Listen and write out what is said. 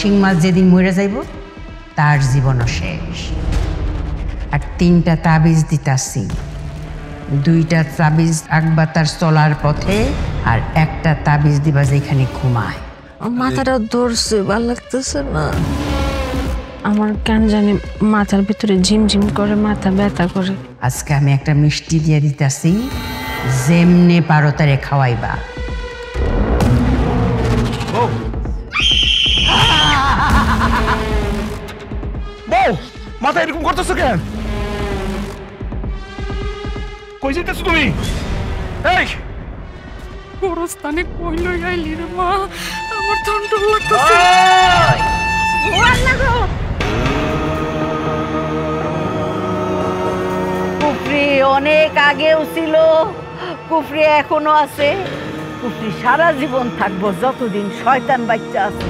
শিং মাছ যেদিন মরে যাইব তার জীবনও শেষ। আর 3টা তাবিজ দিতাছি, 2টা তাবিজ রাখবা তার চলার পথে, আর একটা তাবিজ দিবা যেখানে ঘুমায়। মাথাটা ধরছে, ভালো লাগতেছে না। আমার কেন জানি মাথার ভিতরে ঝিমঝিম করে, মাথা ব্যথা করে। আজকে আমি একটা মিষ্টি দিয়ে দিতাছি, যেমনে পারো তারে খাওয়াইবা। বউ, মাথা এরকম করতেছো কেন? কই যেতেছো তুমি? এই গোরস্থানে কই লই আইলি রে মা, আমার ঠান্ডা লাগতেছে। কুফরি অনেক আগেও ছিল, কুফরি এখনো আছে, কুফরি সারা জীবন থাকবো যতদিন শয়তান বাচ্চা আছে।